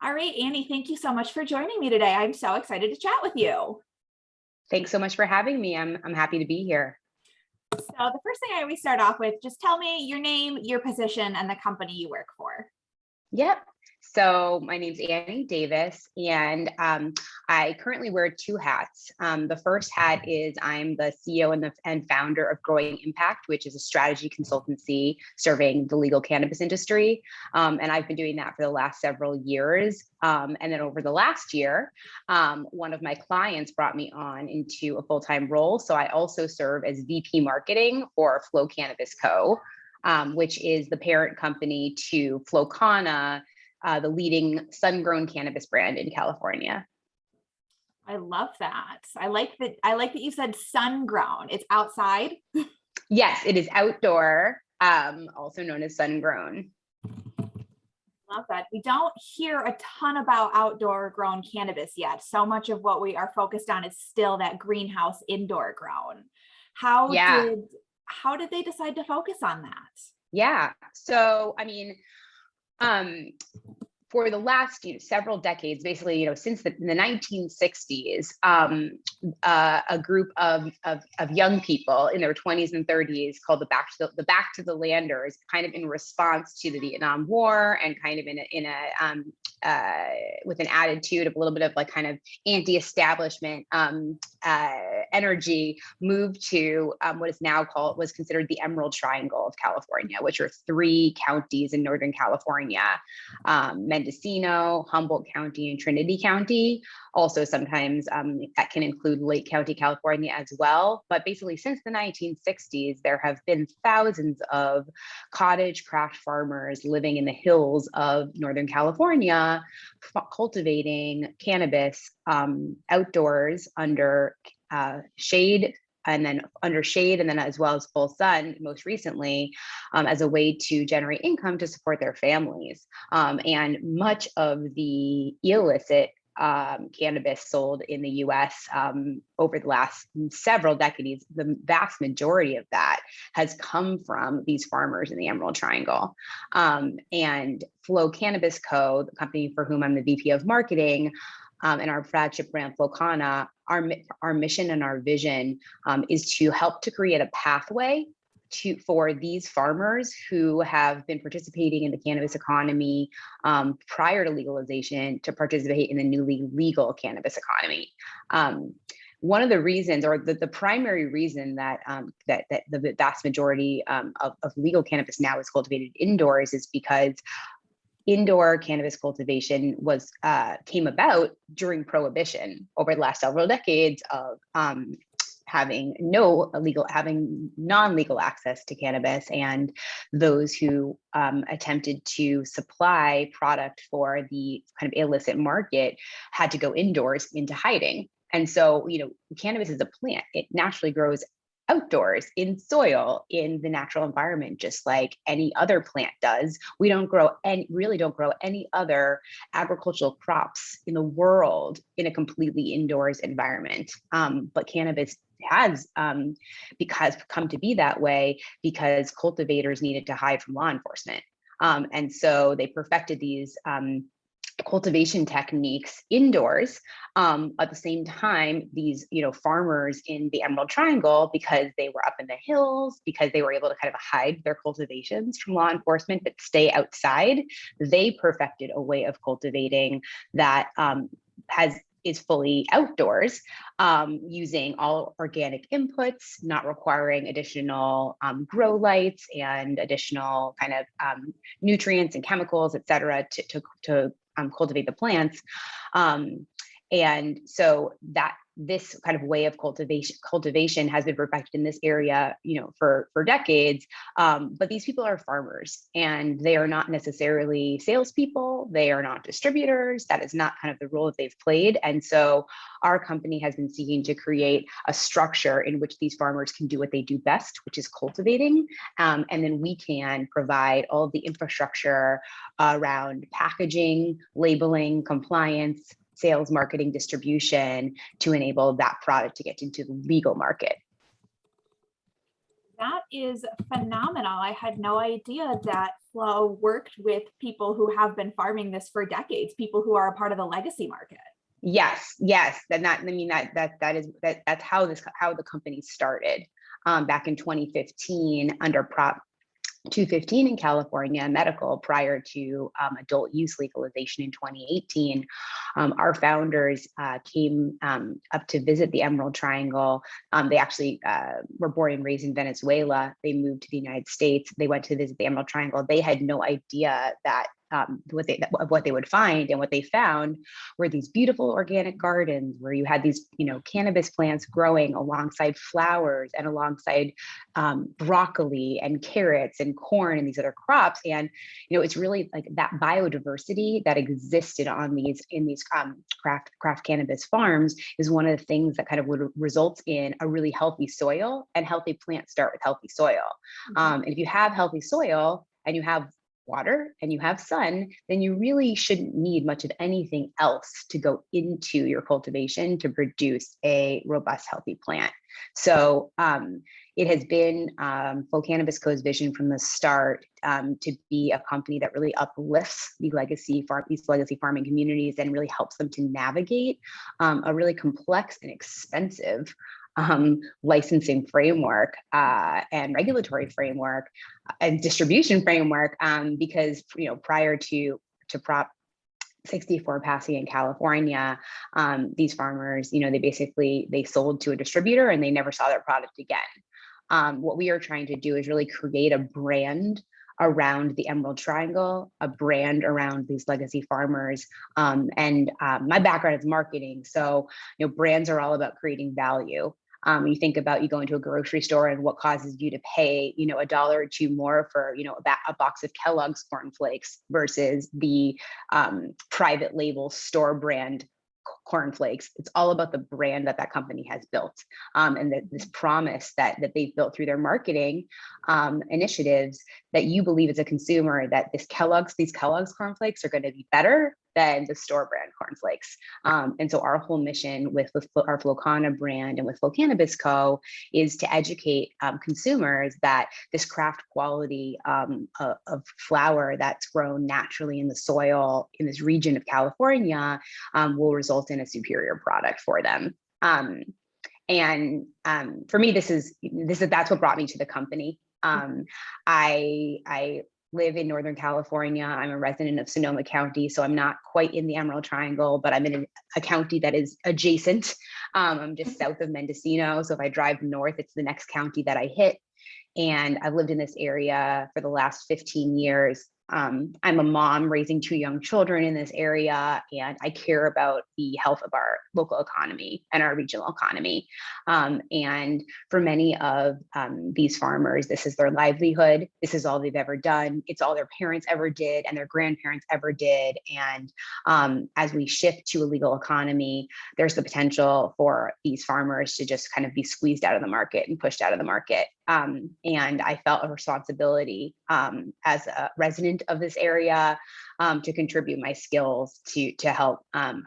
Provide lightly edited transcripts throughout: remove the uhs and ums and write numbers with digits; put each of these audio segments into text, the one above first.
All right, Annie, thank you so much for joining me today. I'm so excited to chat with you. Thanks so much for having me. I'm happy to be here. So the first thing I always start off with, just tell me your name, your position, and the company you work for. Yep. So my name's Annie Davis, and I currently wear two hats. The first hat is I'm the CEO and founder of Growing Impact, which is a strategy consultancy serving the legal cannabis industry. And I've been doing that for the last several years. And then over the last year, one of my clients brought me on into a full-time role. So I also serve as VP Marketing for Flow Cannabis Co., which is the parent company to Flow Canna, the leading sun-grown cannabis brand in California. I love that. I like that you said sun-grown. It's outside. Yes, it is outdoor, also known as sun-grown. Love that. We don't hear a ton about outdoor grown cannabis yet. So much of what we are focused on is still that greenhouse indoor grown. How did they decide to focus on that? Yeah. So, I mean, for the last several decades, basically, since the 1960s, a group of young people in their 20s and 30s called the Back to the Landers, kind of in response to the Vietnam War and kind of with an attitude of a little bit of like kind of anti-establishment energy, moved to what is now was considered the Emerald Triangle of California, which are three counties in Northern California. Mendocino, Humboldt County, and Trinity County. Also, sometimes that can include Lake County, California as well. But basically, since the 1960s, there have been thousands of cottage craft farmers living in the hills of Northern California, cultivating cannabis outdoors under shade, and then under shade, and then as well as full sun, most recently, as a way to generate income to support their families. And much of the illicit cannabis sold in the US over the last several decades, the vast majority of that has come from these farmers in the Emerald Triangle. And Flow Cannabis Co., the company for whom I'm the VP of Marketing, and our flagship brand, Flow Canna, our mission and our vision is to help to create a pathway for these farmers who have been participating in the cannabis economy prior to legalization to participate in the newly legal cannabis economy. One of the reasons, or the primary reason that the vast majority of legal cannabis now is cultivated indoors is because indoor cannabis cultivation came about during Prohibition over the last several decades of having non-legal access to cannabis, and those who attempted to supply product for the kind of illicit market had to go indoors into hiding. And so, cannabis is a plant. It naturally grows outdoors in soil in the natural environment, just like any other plant does. We don't grow any other agricultural crops in the world in a completely indoors environment. But cannabis has come to be that way because cultivators needed to hide from law enforcement. And so they perfected these cultivation techniques indoors. At the same time, these farmers in the Emerald Triangle, because they were up in the hills, because they were able to kind of hide their cultivations from law enforcement but stay outside, they perfected a way of cultivating that is fully outdoors, using all organic inputs, not requiring additional grow lights and additional kind of nutrients and chemicals, et cetera, to cultivate the plants. And so this kind of way of cultivation has been perfected in this area, for decades. But these people are farmers, and they are not necessarily salespeople. They are not distributors. That is not kind of the role that they've played. And so our company has been seeking to create a structure in which these farmers can do what they do best, which is cultivating. And then we can provide all of the infrastructure around packaging, labeling, compliance, sales, marketing, distribution to enable that product to get into the legal market. That is phenomenal. I had no idea that Flow worked with people who have been farming this for decades, people who are a part of the legacy market. Yes, yes. That's how the company started back in 2015 under Prop 215 in California medical prior to adult use legalization in 2018. Our founders came up to visit the Emerald Triangle. They actually were born and raised in Venezuela. They moved to the United States. They went to visit the Emerald Triangle. They had no idea that what they would find, and what they found were these beautiful organic gardens where you had these, cannabis plants growing alongside flowers and alongside broccoli and carrots and corn and these other crops. And it's really like that biodiversity that existed on these craft cannabis farms is one of the things that kind of would result in a really healthy soil, and healthy plants start with healthy soil. And if you have healthy soil and you have water and you have sun, then you really shouldn't need much of anything else to go into your cultivation to produce a robust, healthy plant. So it has been Flow Cannabis Co's vision from the start to be a company that really uplifts these legacy farming communities and really helps them to navigate a really complex and expensive licensing framework and regulatory framework and distribution framework, because prior to Prop 64 passing in California, these farmers, they sold to a distributor and they never saw their product again. What we are trying to do is really create a brand around the Emerald Triangle, a brand around these legacy farmers. And my background is marketing. So, brands are all about creating value. You think about, you go into a grocery store and what causes you to pay, $1 or $2 more for, a box of Kellogg's cornflakes versus the private label store brand cornflakes. It's all about the brand that company has built, and this promise that they've built through their marketing initiatives, that you believe as a consumer that these Kellogg's cornflakes are going to be better than the store brand cornflakes. And so our whole mission with our Flowcana brand and with Flow Cannabis Co is to educate consumers that this craft quality of flower that's grown naturally in the soil in this region of California will result in a superior product for them. And for me, that's what brought me to the company. I live in Northern California. I'm a resident of Sonoma County, so I'm not quite in the Emerald Triangle, but I'm in a county that is adjacent. I'm just south of Mendocino. So if I drive north, it's the next county that I hit. And I've lived in this area for the last 15 years. I'm a mom raising 2 young children in this area, and I care about the health of our local economy and our regional economy. And for many of these farmers, this is their livelihood. This is all they've ever done. It's all their parents ever did and their grandparents ever did. And as we shift to a legal economy, there's the potential for these farmers to just kind of be squeezed out of the market and pushed out of the market. And I felt a responsibility as a resident of this area to contribute my skills to help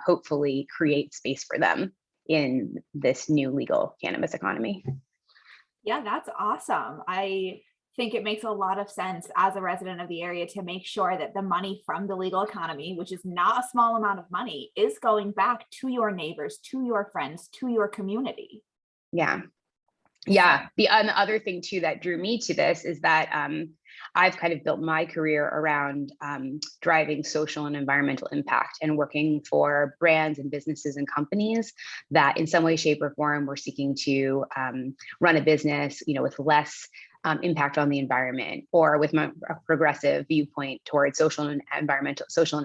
hopefully create space for them in this new legal cannabis economy. Yeah, that's awesome. I think it makes a lot of sense as a resident of the area to make sure that the money from the legal economy, which is not a small amount of money, is going back to your neighbors, to your friends, to your community. Yeah. Yeah. The other thing too that drew me to this is that I've kind of built my career around driving social and environmental impact and working for brands and businesses and companies that in some way, shape, or form were seeking to run a business, with less impact on the environment, or with a progressive viewpoint towards social and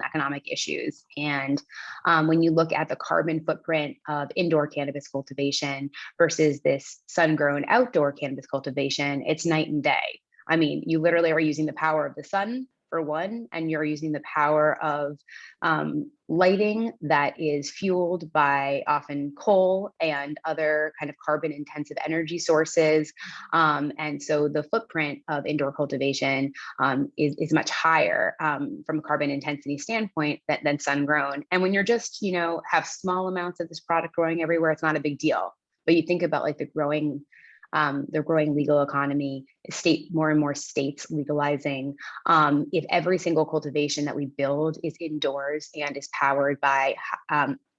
economic issues. And when you look at the carbon footprint of indoor cannabis cultivation versus this sun-grown outdoor cannabis cultivation, it's night and day. I mean, you literally are using the power of the sun for one, and you're using the power of lighting that is fueled by often coal and other kind of carbon intensive energy sources. And so the footprint of indoor cultivation is much higher from a carbon intensity standpoint than sun grown. And when you're just, have small amounts of this product growing everywhere, it's not a big deal. But you think about like the growing the growing legal economy, more and more states legalizing. If every single cultivation that we build is indoors and is powered by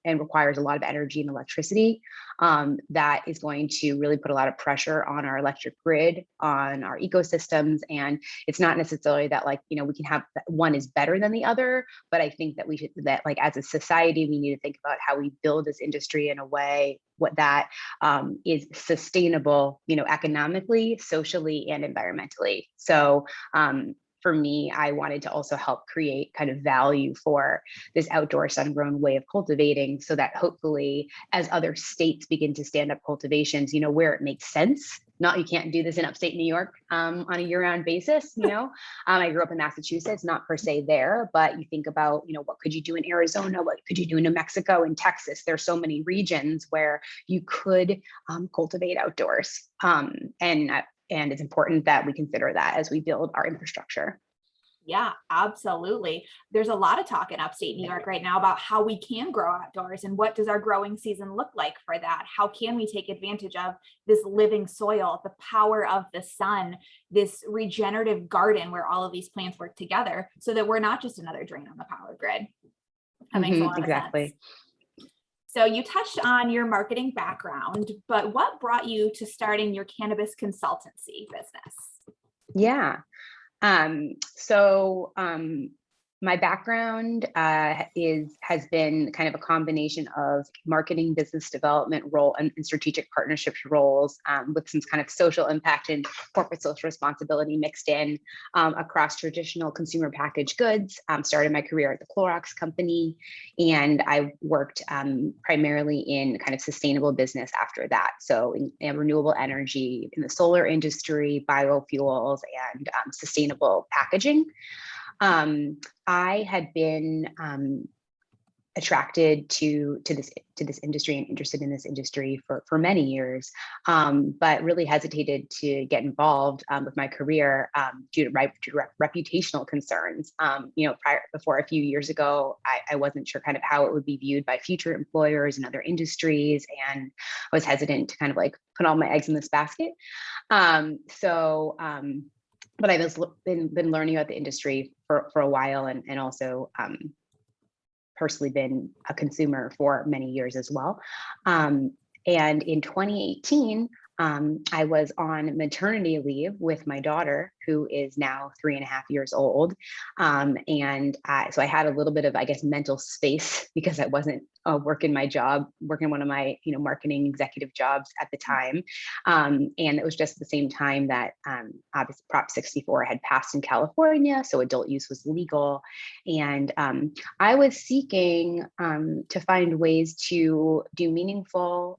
and requires a lot of energy and electricity, that is going to really put a lot of pressure on our electric grid, on our ecosystems. And it's not necessarily that we can have one is better than the other, but I think that as a society, we need to think about how we build this industry in a way that is sustainable, economically, socially, and environmentally. So for me, I wanted to also help create kind of value for this outdoor sun-grown way of cultivating, so that hopefully as other states begin to stand up cultivations, where it makes sense. Not you can't do this in upstate New York on a year-round basis. I grew up in Massachusetts, not per se there, but you think about, what could you do in Arizona? What could you do in New Mexico, in Texas? There's so many regions where you could cultivate outdoors. And it's important that we consider that as we build our infrastructure. Yeah, absolutely. There's a lot of talk in upstate New York right now about how we can grow outdoors and what does our growing season look like for that? How can we take advantage of this living soil, the power of the sun, this regenerative garden where all of these plants work together, so that we're not just another drain on the power grid? That makes a lot of sense. So you touched on your marketing background, but what brought you to starting your cannabis consultancy business? Yeah. My background has been kind of a combination of marketing, business development role, and strategic partnerships roles, with some kind of social impact and corporate social responsibility mixed in, across traditional consumer packaged goods. Started my career at the Clorox company, and I worked primarily in kind of sustainable business after that. So in renewable energy, in the solar industry, biofuels, and sustainable packaging. I had been attracted to this industry and interested in this industry for many years, but really hesitated to get involved with my career due to reputational concerns. Before a few years ago, I wasn't sure kind of how it would be viewed by future employers in other industries, and I was hesitant to kind of put all my eggs in this basket. But I've been learning about the industry for a while, and also personally been a consumer for many years as well. And in 2018, I was on maternity leave with my daughter, who is now 3.5 years old. So I had a little bit of, I guess, mental space because I wasn't working one of my, marketing executive jobs at the time. And it was just the same time that obviously Prop 64 had passed in California. So adult use was legal. And I was seeking to find ways to do meaningful,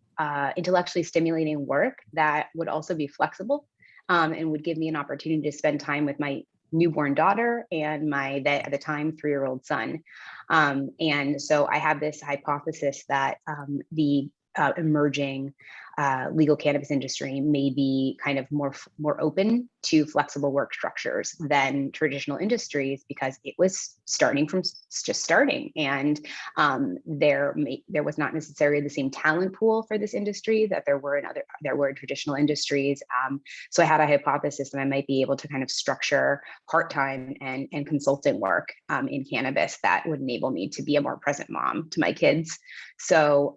intellectually stimulating work that would also be flexible, and would give me an opportunity to spend time with my newborn daughter and my, at the time, 3-year-old son. And so I have this hypothesis that the emerging legal cannabis industry may be kind of more open to flexible work structures than traditional industries, because it was just starting, and there was not necessarily the same talent pool for this industry that there were in traditional industries. So I had a hypothesis that I might be able to kind of structure part-time and consultant work in cannabis that would enable me to be a more present mom to my kids. So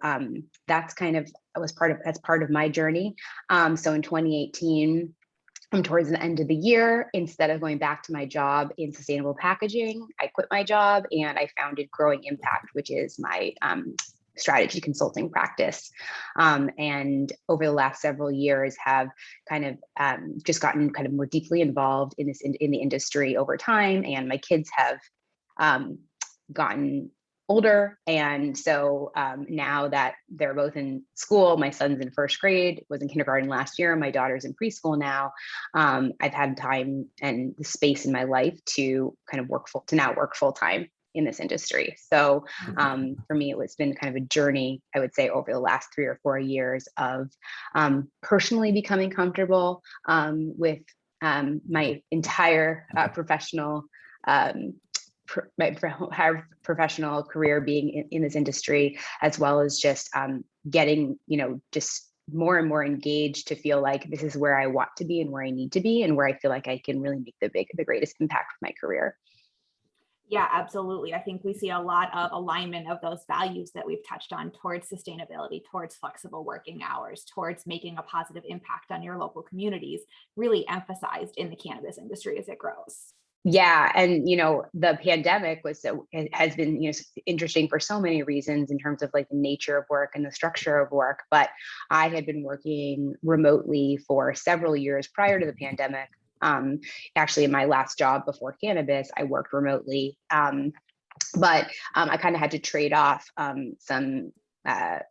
that's kind of that's part of my journey. So in 2018, towards the end of the year, instead of going back to my job in sustainable packaging, I quit my job and I founded Growing Impact, which is my strategy consulting practice. And over the last several years have kind of just gotten kind of more deeply involved in the industry over time. And my kids have gotten older. And so now that they're both in school, my son's in first grade, was in kindergarten last year, my daughter's in preschool now. I've had time and the space in my life to kind of work full time in this industry. So for me, it's been kind of a journey, I would say, over the last 3 or 4 years of personally becoming comfortable with my entire professional professional career being in this industry, as well as just getting, just more and more engaged to feel like this is where I want to be and where I need to be and where I feel like I can really make the greatest impact with my career. Yeah, absolutely. I think we see a lot of alignment of those values that we've touched on towards sustainability, towards flexible working hours, towards making a positive impact on your local communities, really emphasized in the cannabis industry as it grows. Yeah. And, the pandemic it has been, interesting for so many reasons in terms of like the nature of work and the structure of work. But I had been working remotely for several years prior to the pandemic. Actually, in my last job before cannabis, I worked remotely. But I kind of had to trade off some,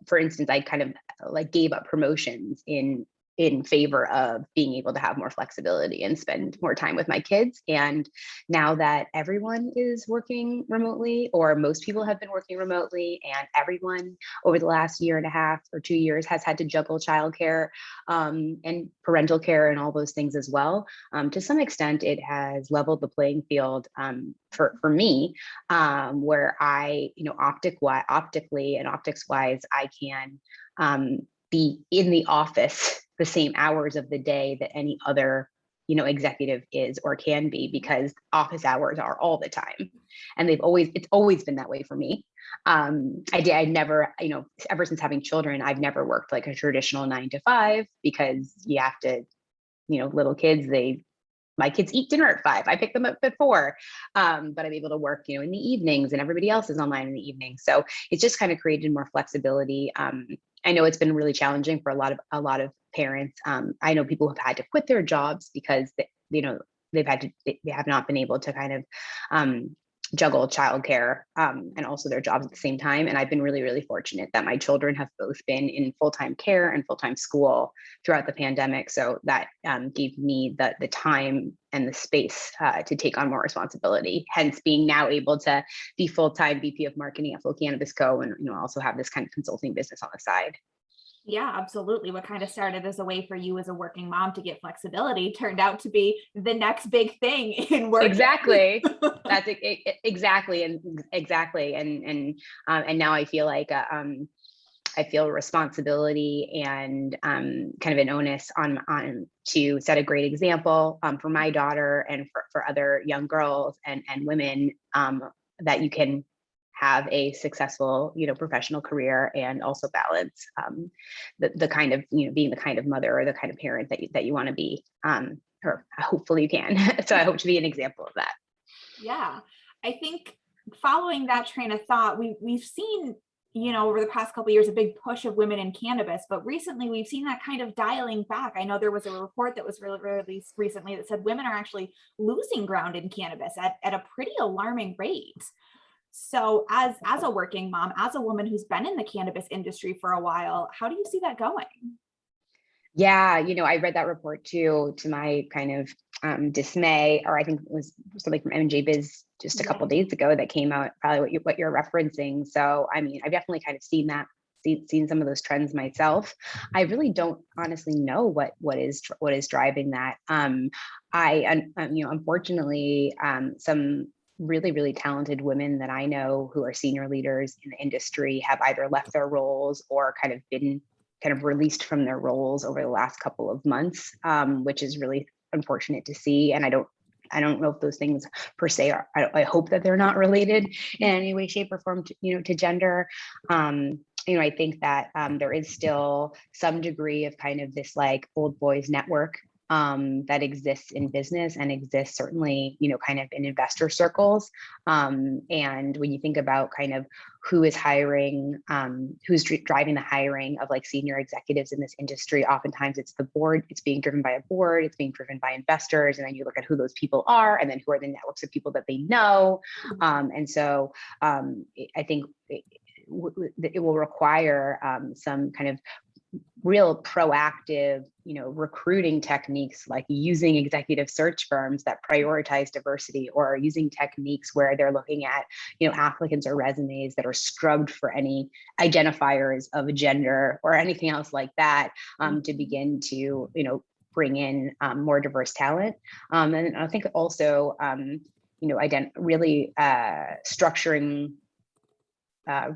for instance, I kind of like gave up promotions in favor of being able to have more flexibility and spend more time with my kids. And now that everyone is working remotely, or most people have been working remotely, and everyone over the last year and a half or 2 years has had to juggle childcare and parental care and all those things as well. To some extent, it has leveled the playing field for me, where I, optically and optics wise, I can be in the office the same hours of the day that any other executive is or can be, because office hours are all the time, and it's always been that way for me. I never, ever since having children, I've never worked like a traditional 9 to 5, because you have to, little kids, my kids eat dinner at 5. I pick them up at 4. But I'm able to work, in the evenings, and everybody else is online in the evening. So it's just kind of created more flexibility. I know it's been really challenging for a lot of parents. I know people have had to quit their jobs because they have not been able to kind of juggle childcare and also their jobs at the same time. And I've been really, really fortunate that my children have both been in full-time care and full-time school throughout the pandemic. So that gave me the time and the space to take on more responsibility, hence being now able to be full-time VP of marketing at Flow Cannabis Co. And also have this kind of consulting business on the side. Yeah, absolutely. What kind of started as a way for you as a working mom to get flexibility turned out to be the next big thing in work. Exactly. That's exactly. And now I feel like I feel responsibility and kind of an onus on to set a great example for my daughter and for other young girls and women, that you can have a successful, professional career and also balance the kind of, being the kind of mother or the kind of parent that you want to be, or hopefully you can. So I hope to be an example of that. Yeah, I think following that train of thought, we've seen, over the past couple of years, a big push of women in cannabis, but recently we've seen that kind of dialing back. I know there was a report that was released recently that said women are actually losing ground in cannabis at a pretty alarming rate. So as a working mom, as a woman who's been in the cannabis industry for a while, how do you see that going? Yeah, I read that report too, to my kind of dismay, or I think it was something from MJ Biz just a couple days ago that came out, probably what you're referencing. So, I mean, I've definitely kind of seen some of those trends myself. I really don't honestly know what is driving that. Unfortunately, some really, really talented women that I know who are senior leaders in the industry have either left their roles or kind of been kind of released from their roles over the last couple of months, which is really unfortunate to see. And I don't know if those things per se are, I hope that they're not related in any way, shape, or form to gender. I think that there is still some degree of kind of this like old boys network that exists in business and exists certainly, kind of in investor circles. And when you think about kind of who is hiring, who's driving the hiring of like senior executives in this industry, oftentimes it's the board, it's being driven by a board, it's being driven by investors. And then you look at who those people are, and then who are the networks of people that they know. And so I think it will require some kind of real proactive, recruiting techniques, like using executive search firms that prioritize diversity, or using techniques where they're looking at, applicants or resumes that are scrubbed for any identifiers of gender or anything else like that, to begin to, bring in more diverse talent. And I think also, really structuring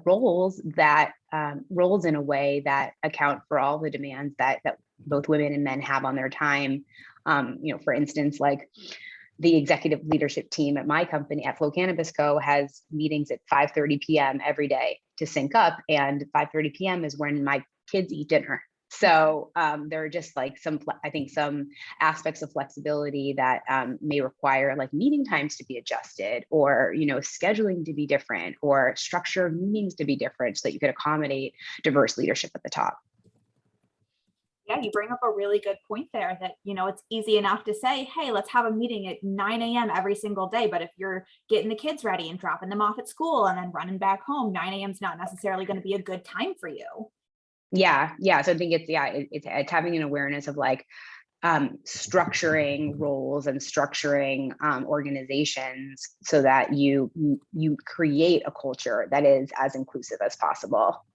roles that roles in a way that account for all the demands that both women and men have on their time. For instance, like the executive leadership team at my company at Flow Cannabis Co has meetings at 5:30 p.m. every day to sync up, and 5:30 p.m. is when my kids eat dinner. So there are just like some aspects of flexibility that may require like meeting times to be adjusted, or scheduling to be different, or structure of meetings to be different, so that you could accommodate diverse leadership at the top. Yeah, you bring up a really good point there that, it's easy enough to say, hey, let's have a meeting at 9 a.m. every single day. But if you're getting the kids ready and dropping them off at school and then running back home, 9 a.m. is not necessarily going to be a good time for you. Yeah. So I think it's having an awareness of like structuring roles and structuring organizations so that you create a culture that is as inclusive as possible.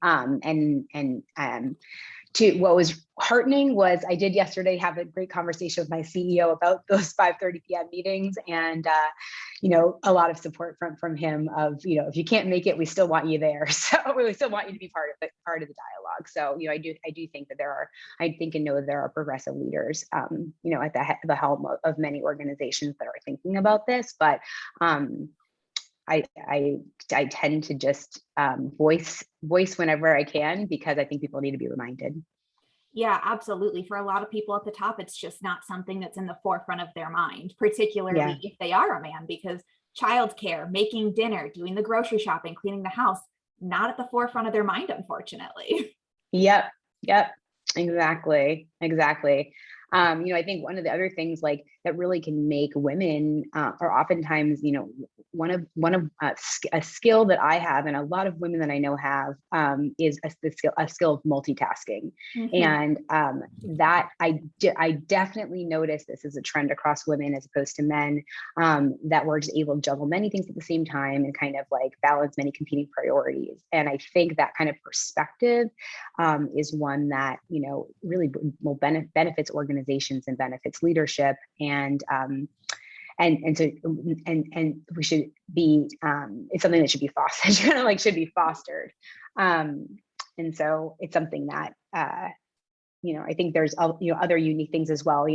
What was heartening was I did yesterday have a great conversation with my CEO about those 5:30 p.m. meetings, and a lot of support from him of, if you can't make it, we still want you there. So we still want you to be part of the dialogue. So I do think that I think and know that there are progressive leaders at the helm of many organizations that are thinking about this, but I tend to just voice whenever I can, because I think people need to be reminded. Yeah, absolutely. For a lot of people at the top, it's just not something that's in the forefront of their mind, particularly if they are a man, because childcare, making dinner, doing the grocery shopping, cleaning the house, not at the forefront of their mind, unfortunately. Yep. Exactly. I think one of the other things like that really can make women are oftentimes, one of a skill that I have, and a lot of women that I know have, is a skill of multitasking. Mm-hmm. And that I definitely notice this is a trend across women as opposed to men, that we're just able to juggle many things at the same time and kind of like balance many competing priorities. And I think that kind of perspective is one that, really will benefits organizations and benefits leadership. And so we should be, it's something that should be fostered, should be fostered. And so it's something that, I think there's, other unique things as well,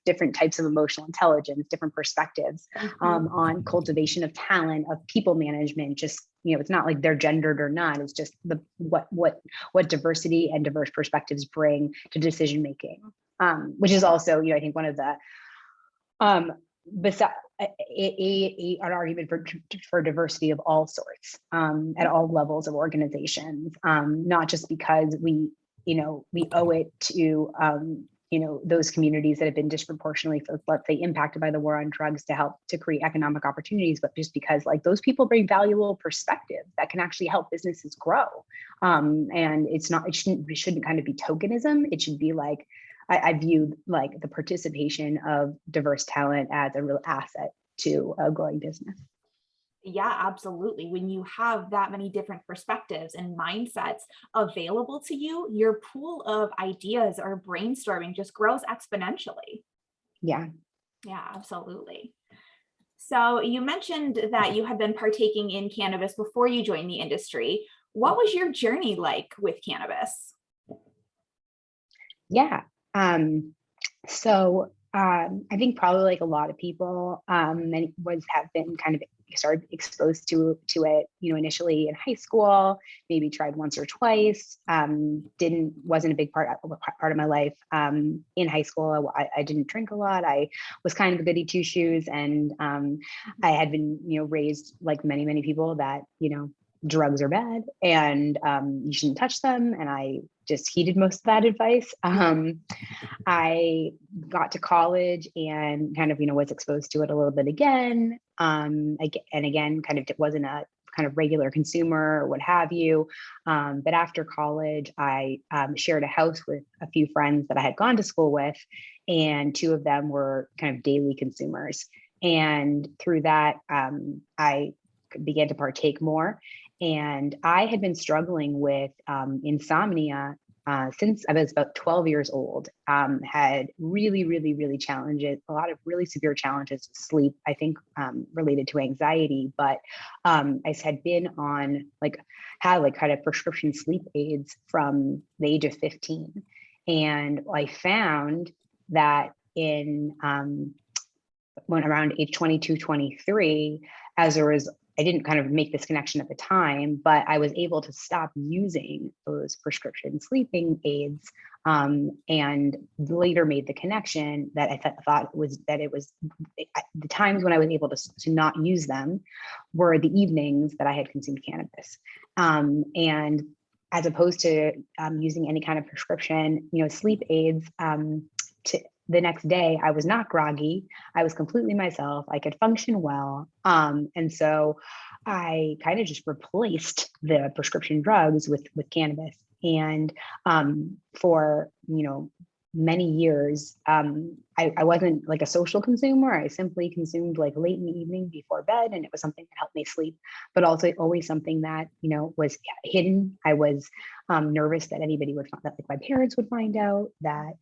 different types of emotional intelligence, different perspectives, on cultivation of talent, of people management. Just, it's not like they're gendered or not. It's just what diversity and diverse perspectives bring to decision making, which is also, I think one of the, besides an argument for diversity of all sorts, at all levels of organizations, not just because we owe it to, those communities that have been disproportionately, let's say, impacted by the war on drugs to help to create economic opportunities, but just because like those people bring valuable perspective that can actually help businesses grow. And it shouldn't kind of be tokenism. It should be like, I view like the participation of diverse talent as a real asset to a growing business. Yeah, absolutely. When you have that many different perspectives and mindsets available to you, your pool of ideas or brainstorming just grows exponentially. Yeah. Yeah, absolutely. So you mentioned that you had been partaking in cannabis before you joined the industry. What was your journey like with cannabis? Yeah. So I think probably like a lot of people, have been kind of started exposed to it, initially in high school, maybe tried once or twice, wasn't a big part of my life. In high school, I didn't drink a lot. I was kind of a goody two shoes, and I had been, raised like many people that, drugs are bad and you shouldn't touch them. And I just heeded most of that advice. I got to college and kind of, was exposed to it a little bit again. And again, kind of wasn't a kind of regular consumer or what have you. But after college, I shared a house with a few friends that I had gone to school with, and two of them were kind of daily consumers. And through that, I began to partake more. And I had been struggling with insomnia since I was about 12 years old, had really challenges, a lot of really severe challenges with sleep, I think related to anxiety, but I had been on had kind of prescription sleep aids from the age of 15. And I found that when around age 22, 23, as a result, I didn't kind of make this connection at the time, but I was able to stop using those prescription sleeping aids, and later made the connection that I thought it was the times when I was able to not use them were the evenings that I had consumed cannabis. And as opposed to using any kind of prescription, sleep aids, the next day, I was not groggy. I was completely myself. I could function well. And so I kind of just replaced the prescription drugs with cannabis. And for, many years, I wasn't like a social consumer. I simply consumed like late in the evening before bed, and it was something that helped me sleep, but also always something that, was hidden. I was nervous that anybody would find, that like my parents would find out, that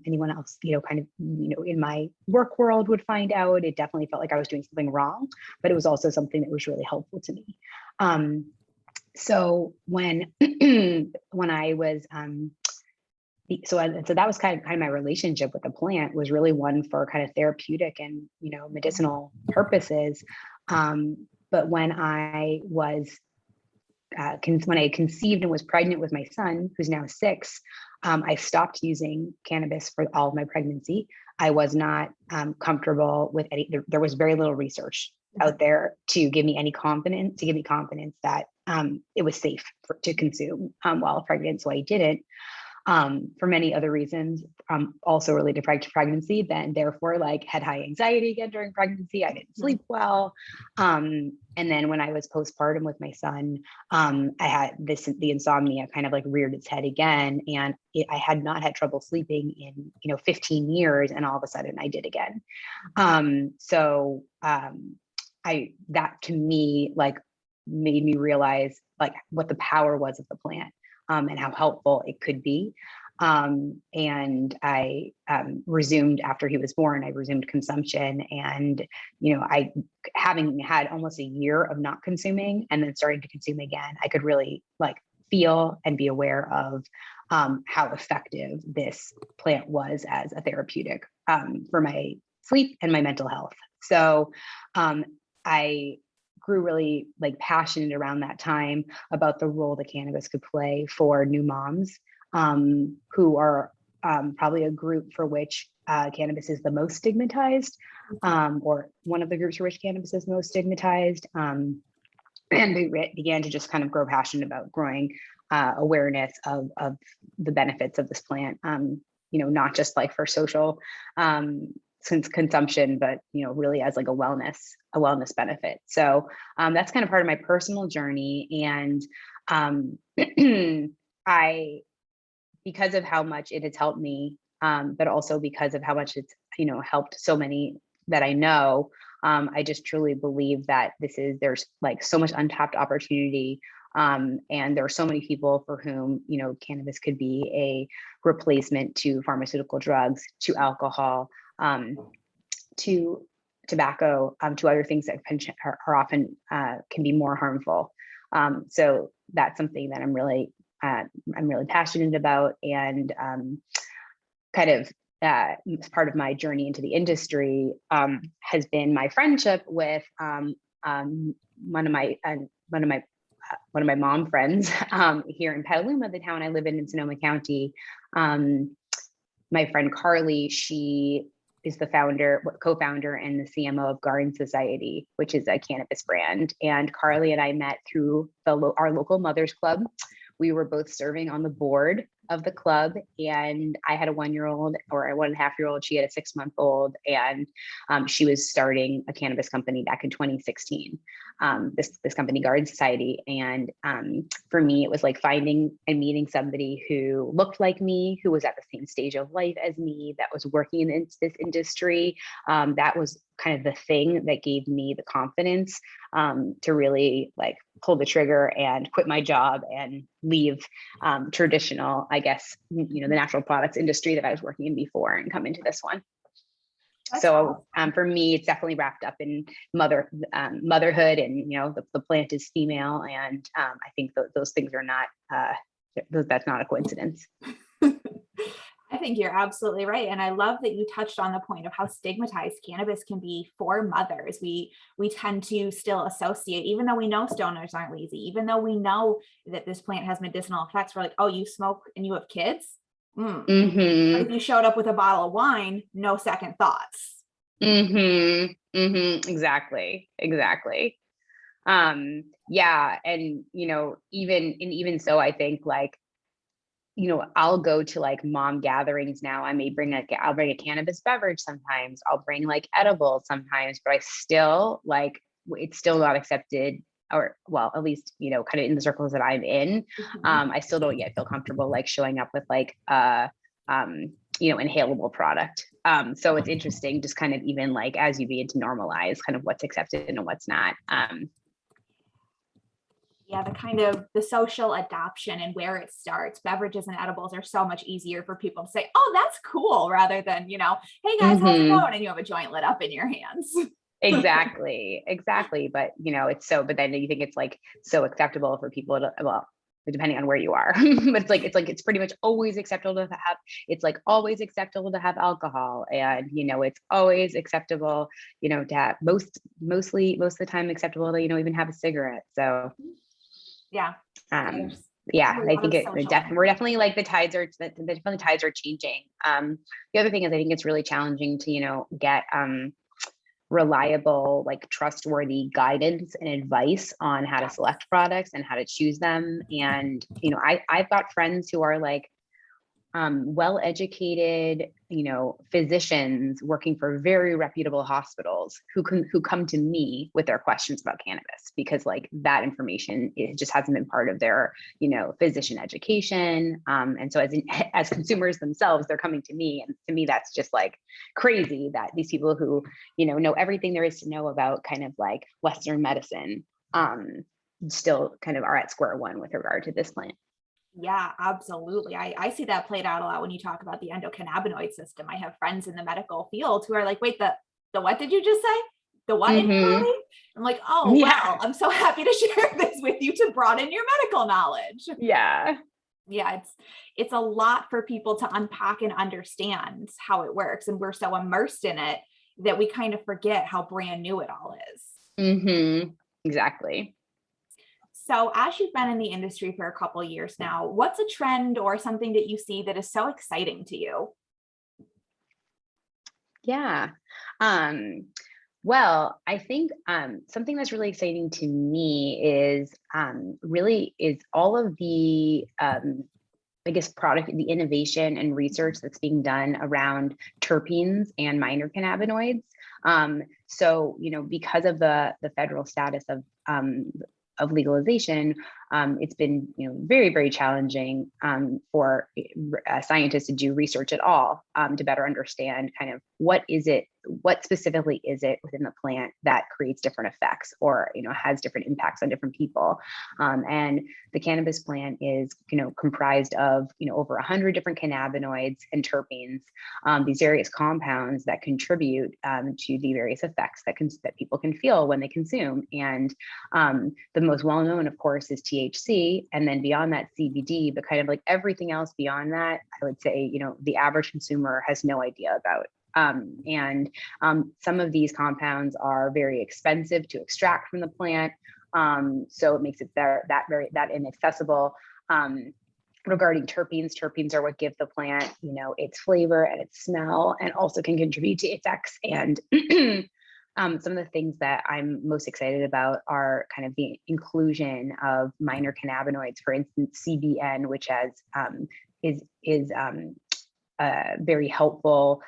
anyone else, in my work world would find out. It definitely felt like I was doing something wrong, but it was also something that was really helpful to me. So when I was so that was kind of my relationship with the plant, was really one for kind of therapeutic and medicinal purposes. But when I was when I conceived and was pregnant with my son, who's now 6, I stopped using cannabis for all of my pregnancy. I was not comfortable with there was very little research out there to give me confidence that it was safe to consume while pregnant. So I didn't. For many other reasons, also related to pregnancy, then therefore had high anxiety again during pregnancy. I didn't sleep well. And then when I was postpartum with my son, I had the insomnia kind of reared its head again. And I had not had trouble sleeping in, 15 years. And all of a sudden I did again. That to me, made me realize what the power was of the plant. And how helpful it could be. And I resumed after he was born, I resumed consumption. And, I, having had almost a year of not consuming and then starting to consume again, I could really feel and be aware of how effective this plant was as a therapeutic for my sleep and my mental health. So I grew really passionate around that time about the role that cannabis could play for new moms, who are probably a group for which cannabis is the most stigmatized, or one of the groups for which cannabis is most stigmatized. And we began to just kind of grow passionate about growing awareness of the benefits of this plant, not just for social since consumption, but really as a wellness benefit. So that's kind of part of my personal journey. And because of how much it has helped me, but also because of how much it's helped so many that I know, I just truly believe that there's so much untapped opportunity. And there are so many people for whom cannabis could be a replacement to pharmaceutical drugs, to alcohol, to tobacco, to other things that are often can be more harmful. So that's something that I'm really passionate about, and kind of as part of my journey into the industry has been my friendship with one of my mom friends here in Petaluma, the town I live in Sonoma County. My friend Carly, she is the co-founder and the CMO of Garden Society, which is a cannabis brand. And Carly and I met through our local Mothers Club. We were both serving on the board of the club, and I had a 1-year-old or a 1.5-year-old. She had a 6-month-old, and she was starting a cannabis company back in 2016. This company, Garden Society, and for me, it was finding and meeting somebody who looked like me, who was at the same stage of life as me, that was working in this industry. That was kind of the thing that gave me the confidence to really pull the trigger and quit my job and leave traditional, I guess, the natural products industry that I was working in before and come into this one. That's so awesome. For me, it's definitely wrapped up in motherhood, and the plant is female, and I think those things are not that's not a coincidence. I think you're absolutely right. And I love that you touched on the point of how stigmatized cannabis can be for mothers. We tend to still associate, even though we know stoners aren't lazy, even though we know that this plant has medicinal effects, we're like, oh, you smoke and you have kids? But if you showed up with a bottle of wine, no second thoughts. Exactly. Yeah. And, even so, I think like, I'll go to like mom gatherings now. I'll bring a cannabis beverage sometimes. I'll bring like edibles sometimes, but I still like, it's still not accepted, or well, at least, kind of in the circles that I'm in. I still don't yet feel comfortable like showing up with like, inhalable product. So it's interesting, just kind of even like as you begin to normalize kind of what's accepted and what's not. Yeah, the social adoption and where it starts. Beverages and edibles are so much easier for people to say, oh, that's cool, rather than, hey guys, how's it going? And you have a joint lit up in your hands. Exactly. But, but then you think it's like so acceptable for people to, well, depending on where you are, but it's pretty much always acceptable to have, it's like always acceptable to have alcohol, and, it's always acceptable, to have most of the time acceptable to, even have a cigarette. So yeah. I think we're definitely like the tides are changing. The other thing is I think it's really challenging to, get, reliable, like trustworthy guidance and advice on how to select products and how to choose them. And, I've got friends who are like, well-educated, physicians working for very reputable hospitals who come to me with their questions about cannabis, because like that information, it just hasn't been part of their, physician education. And so as consumers themselves, they're coming to me, and to me, that's just like crazy that these people who, know everything there is to know about kind of like Western medicine, still kind of are at square one with regard to this plant. Yeah, absolutely. I see that played out a lot when you talk about the endocannabinoid system. I have friends in the medical field who are like, wait, the what did you just say? The what in your body? I'm like, oh, wow, I'm so happy to share this with you to broaden your medical knowledge. Yeah. Yeah, it's a lot for people to unpack and understand how it works. And we're so immersed in it that we kind of forget how brand new it all is. Exactly. So as you've been in the industry for a couple of years now, what's a trend or something that you see that is so exciting to you? Yeah. Well, I think something that's really exciting to me is all of the I guess the innovation and research that's being done around terpenes and minor cannabinoids. So, because of the federal status of legalization, it's been very, very challenging for scientists to do research at all, to better understand kind of what specifically is it within the plant that creates different effects, or has different impacts on different people. And the cannabis plant is comprised of over 100 different cannabinoids and terpenes, these various compounds that contribute to the various effects that people can feel when they consume. And the most well-known, of course, is THC, and then beyond that, CBD. But kind of like everything else beyond that, I would say the average consumer has no idea about. Some of these compounds are very expensive to extract from the plant, so it makes it that inaccessible. Regarding terpenes are what give the plant its flavor and its smell, and also can contribute to effects. And some of the things that I'm most excited about are kind of the inclusion of minor cannabinoids, for instance, CBN, which is very helpful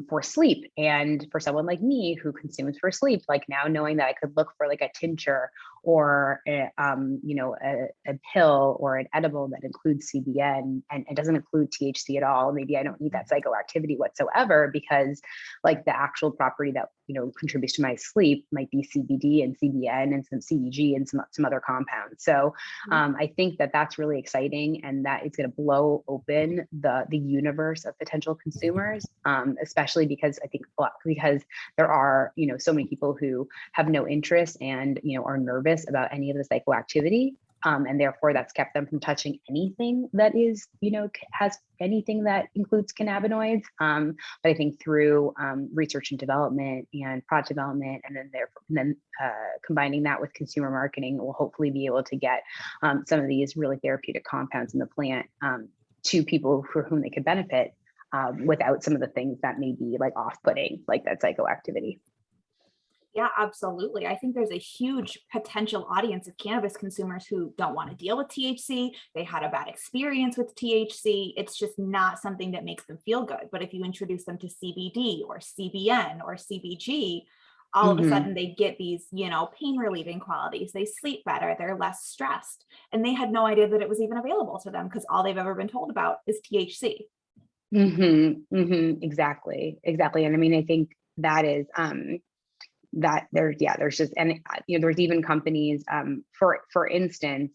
for sleep. And for someone like me who consumes for sleep, like now knowing that I could look for like a tincture or a pill or an edible that includes CBN and it doesn't include THC at all, maybe I don't need that psychoactivity whatsoever, because like the actual property that contributes to my sleep might be CBD and CBN and some CBG and some other compounds. So I think that that's really exciting, and that it's going to blow open the universe of potential consumers, especially because I think because there are, so many people who have no interest and, are nervous about any of the psychoactivity. And therefore that's kept them from touching anything that is, has anything that includes cannabinoids. But I think through research and development and product development, and then combining that with consumer marketing, we'll hopefully be able to get some of these really therapeutic compounds in the plant to people for whom they could benefit without some of the things that may be like off-putting, like that psychoactivity. Yeah, absolutely. I think there's a huge potential audience of cannabis consumers who don't want to deal with THC. They had a bad experience with THC. It's just not something that makes them feel good. But if you introduce them to CBD or CBN or CBG, all of a sudden they get these, pain relieving qualities. They sleep better. They're less stressed. And they had no idea that it was even available to them because all they've ever been told about is THC. Exactly. And I mean, I think that is, that there's just, and there's even companies, for instance,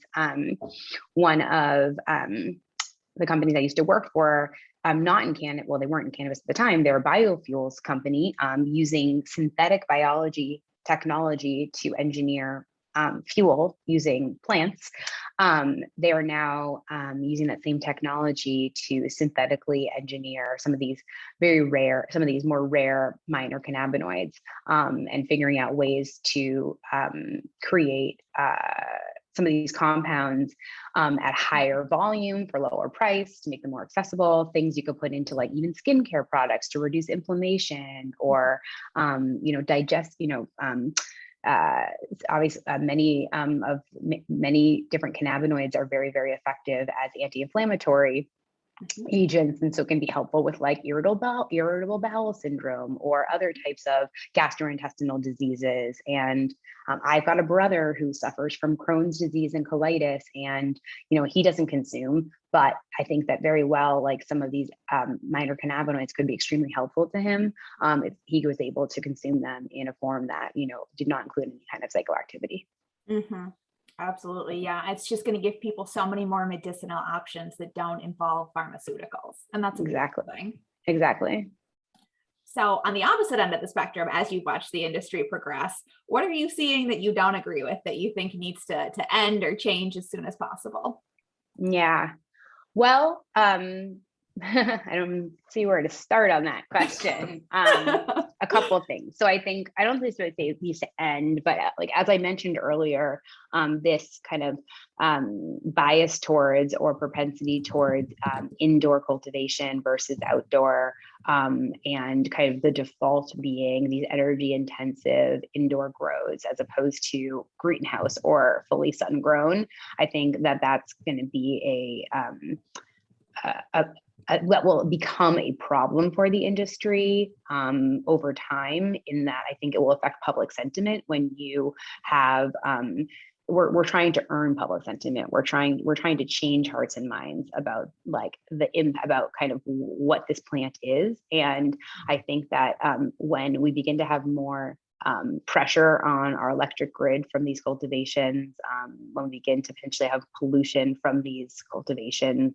one of the companies I used to work for, not in Canada, well, they weren't in cannabis at the time, they're a biofuels company, using synthetic biology technology to engineer fuel using plants. They are now using that same technology to synthetically engineer some of these more rare minor cannabinoids, and figuring out ways to create some of these compounds at higher volume for lower price to make them more accessible. Things you could put into like even skincare products to reduce inflammation or digest. Obviously, many different cannabinoids are very, very effective as anti-inflammatory agents, and so it can be helpful with like irritable bowel syndrome or other types of gastrointestinal diseases. And I've got a brother who suffers from Crohn's disease and colitis, and he doesn't consume, but I think that very well, like some of these minor cannabinoids could be extremely helpful to him if he was able to consume them in a form that did not include any kind of psychoactivity. Absolutely. Yeah. It's just going to give people so many more medicinal options that don't involve pharmaceuticals. And that's a beautiful thing. Exactly. So on the opposite end of the spectrum, as you watch the industry progress, what are you seeing that you don't agree with that you think needs to end or change as soon as possible? Yeah. Well, I don't see where to start on that question. A couple of things. So I don't think it needs to end, but like, as I mentioned earlier, this kind of bias towards or propensity towards indoor cultivation versus outdoor, and kind of the default being these energy intensive indoor grows as opposed to greenhouse or fully sun grown. I think that that's going to be that will become a problem for the industry over time, in that I think it will affect public sentiment when you have we're trying to earn public sentiment. We're trying to change hearts and minds about like about kind of what this plant is. And I think that when we begin to have more pressure on our electric grid from these cultivations, when we begin to potentially have pollution from these cultivations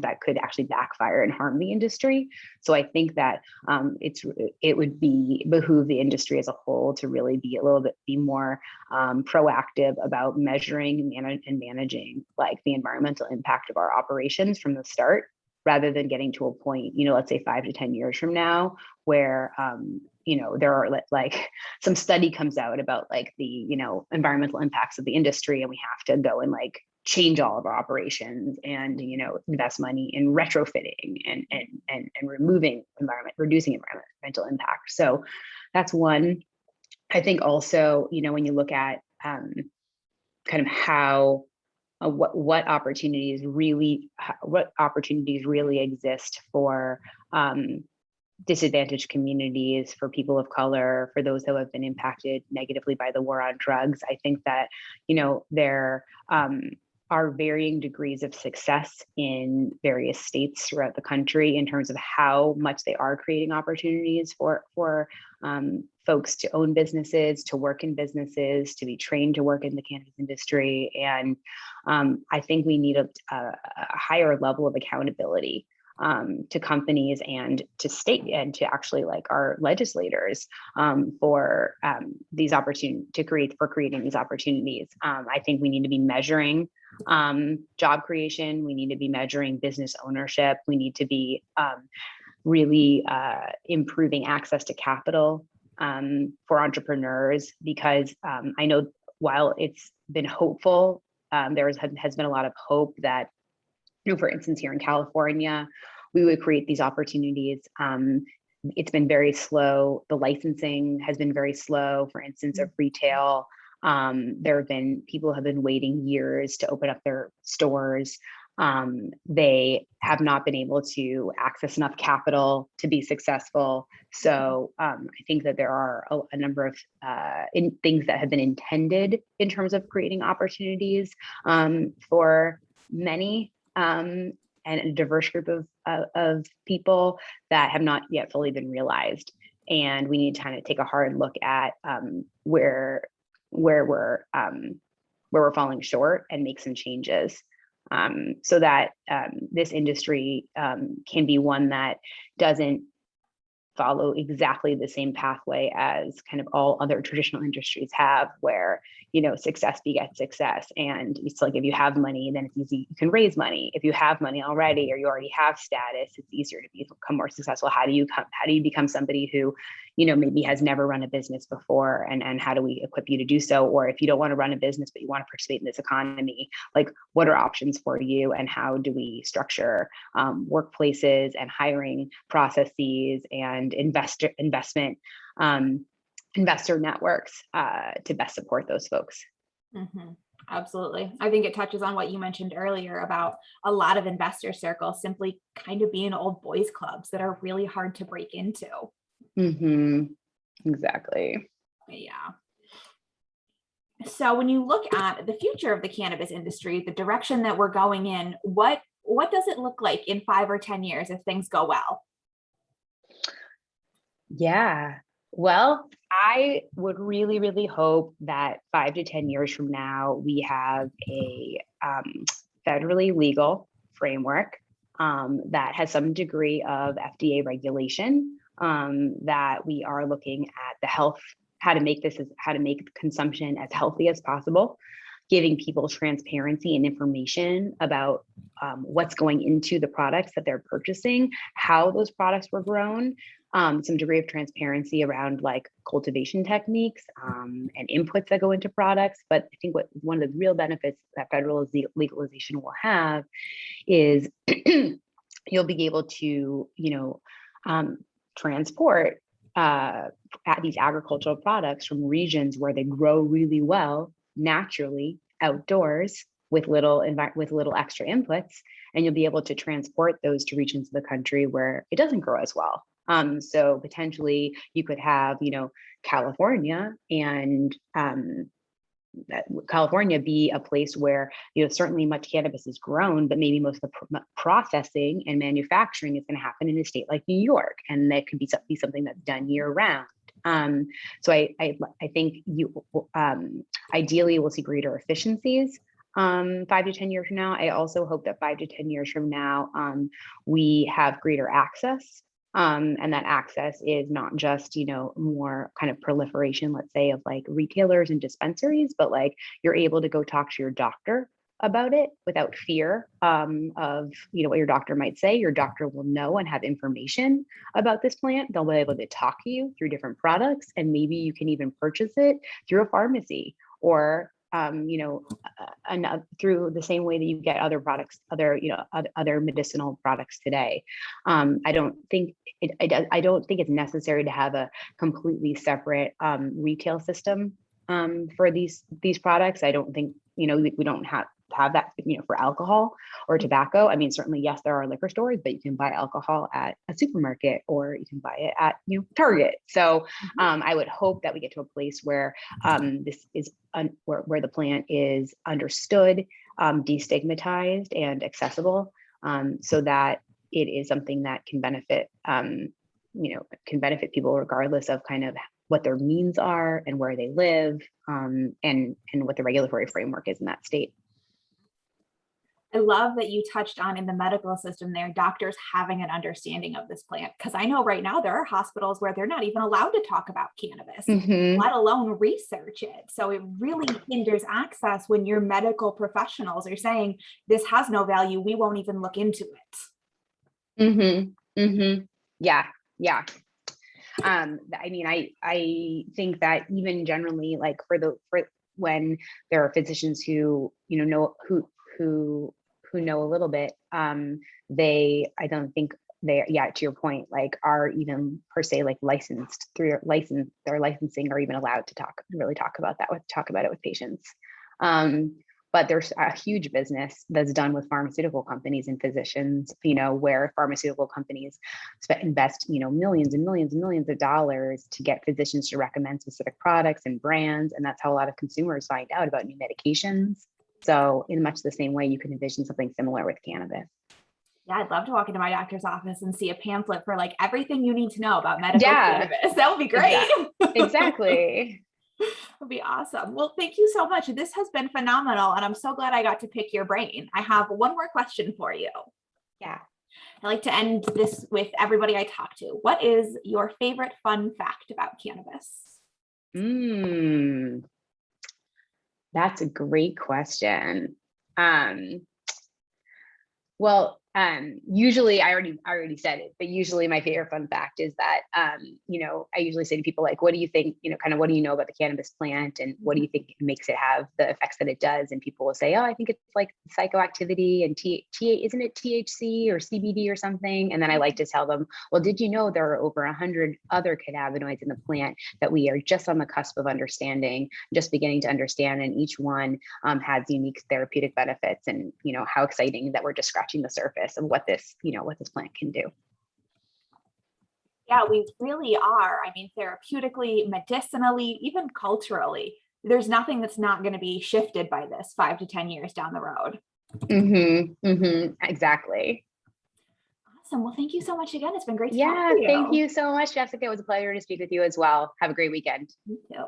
that could actually backfire and harm the industry. So I think that it would behoove the industry as a whole to really be more proactive about measuring and managing like the environmental impact of our operations from the start, rather than getting to a point, let's say 5 to 10 years from now, where there are like some study comes out about like the environmental impacts of the industry, and we have to go and like change all of our operations and invest money in retrofitting and reducing environmental impact. So that's one. I think also when you look at kind of how what opportunities really exist for disadvantaged communities, for people of color, for those who have been impacted negatively by the war on drugs. I think that there are varying degrees of success in various states throughout the country in terms of how much they are creating opportunities for folks to own businesses, to work in businesses, to be trained to work in the cannabis industry. And I think we need a higher level of accountability to companies and to state and to actually like our legislators for these opportunities creating these opportunities. I think we need to be measuring job creation. We need to be measuring business ownership. We need to be really improving access to capital for entrepreneurs, because I know while it's been hopeful, there has been a lot of hope that, for instance, here in California, we would create these opportunities. It's been very slow. The licensing has been very slow, for instance, of retail. There have been people who have been waiting years to open up their stores. They have not been able to access enough capital to be successful. So I think that there are a number of things that have been intended in terms of creating opportunities for many and a diverse group of people that have not yet fully been realized. And we need to kind of take a hard look at where we're falling short and make some changes so that this industry can be one that doesn't follow exactly the same pathway as kind of all other traditional industries have, where, success begets success. And it's like, if you have money, then it's easy, you can raise money. If you have money already, or you already have status, it's easier to become more successful. How do you become somebody who, maybe has never run a business before, and how do we equip you to do so? Or if you don't want to run a business, but you want to participate in this economy, like, what are options for you, and how do we structure workplaces and hiring processes and investor networks to best support those folks. Mm-hmm. Absolutely. I think it touches on what you mentioned earlier about a lot of investor circles simply kind of being old boys clubs that are really hard to break into. Mm-hmm. Exactly. Yeah. So when you look at the future of the cannabis industry, the direction that we're going in, what does it look like in 5 or 10 years if things go well? Yeah. Well, I would really, really hope that 5 to 10 years from now, we have a federally legal framework that has some degree of FDA regulation, that we are looking at the health, how to make consumption as healthy as possible, giving people transparency and information about what's going into the products that they're purchasing, how those products were grown, some degree of transparency around like cultivation techniques and inputs that go into products. But I think one of the real benefits that federal legalization will have is you'll be able to, transport these agricultural products from regions where they grow really well naturally outdoors with little extra inputs, and you'll be able to transport those to regions of the country where it doesn't grow as well. So potentially you could have, California and California be a place where, certainly much cannabis is grown, but maybe most of the processing and manufacturing is going to happen in a state like New York, and that could be something that's done year round. So I think ideally we'll see greater efficiencies 5 to 10 years from now. I also hope that 5 to 10 years from now, we have greater access. And that access is not just, more kind of proliferation, let's say, of like retailers and dispensaries, but like you're able to go talk to your doctor about it without fear of, what your doctor might say. Your doctor will know and have information about this plant. They'll be able to talk to you through different products, and maybe you can even purchase it through a pharmacy or through the same way that you get other products, other medicinal products today. I don't think it's necessary to have a completely separate retail system for these products. I don't think we don't have have that, for alcohol or tobacco. I mean, certainly, yes, there are liquor stores, but you can buy alcohol at a supermarket or you can buy it at, Target. So I would hope that we get to a place where this is where the plant is understood, destigmatized, and accessible, so that it is something that can benefit, people regardless of kind of what their means are and where they live, and what the regulatory framework is in that state. I love that you touched on in the medical system there, doctors having an understanding of this plant. Because I know right now there are hospitals where they're not even allowed to talk about cannabis, let alone research it. So it really hinders access when your medical professionals are saying this has no value. We won't even look into it. Yeah. I mean, I think that even generally, like for when there are physicians who, who know a little bit, I don't think they, to your point, like are even per se like licensed through their licensing, or even allowed to talk about it with patients. But there's a huge business that's done with pharmaceutical companies and physicians, where pharmaceutical companies invest, millions and millions and millions of dollars to get physicians to recommend specific products and brands. And that's how a lot of consumers find out about new medications. So in much the same way, you can envision something similar with cannabis. Yeah, I'd love to walk into my doctor's office and see a pamphlet for like everything you need to know about medical cannabis. That would be great. Exactly. Would be awesome. Well, thank you so much. This has been phenomenal. And I'm so glad I got to pick your brain. I have one more question for you. Yeah. I like to end this with everybody I talk to. What is your favorite fun fact about cannabis? That's a great question. Well, usually I already said it, but usually my favorite fun fact is that, I usually say to people like, what do you think, kind of what do you know about the cannabis plant, and what do you think makes it have the effects that it does? And people will say, oh, I think it's like psychoactivity and isn't it THC or CBD or something? And then I like to tell them, well, did you know there are over 100 other cannabinoids in the plant that we are just on the cusp of understanding, just beginning to understand, and each one has unique therapeutic benefits, and how exciting that we're just scratching the surface of what this plant can do. Yeah, we really are. I mean, therapeutically, medicinally, even culturally, there's nothing that's not going to be shifted by this 5 to 10 years down the road. Exactly. Awesome. Well, thank you so much again. It's been great to talk to you. Thank you so much, Jessica. It was a pleasure to speak with you as well. Have a great weekend. You too.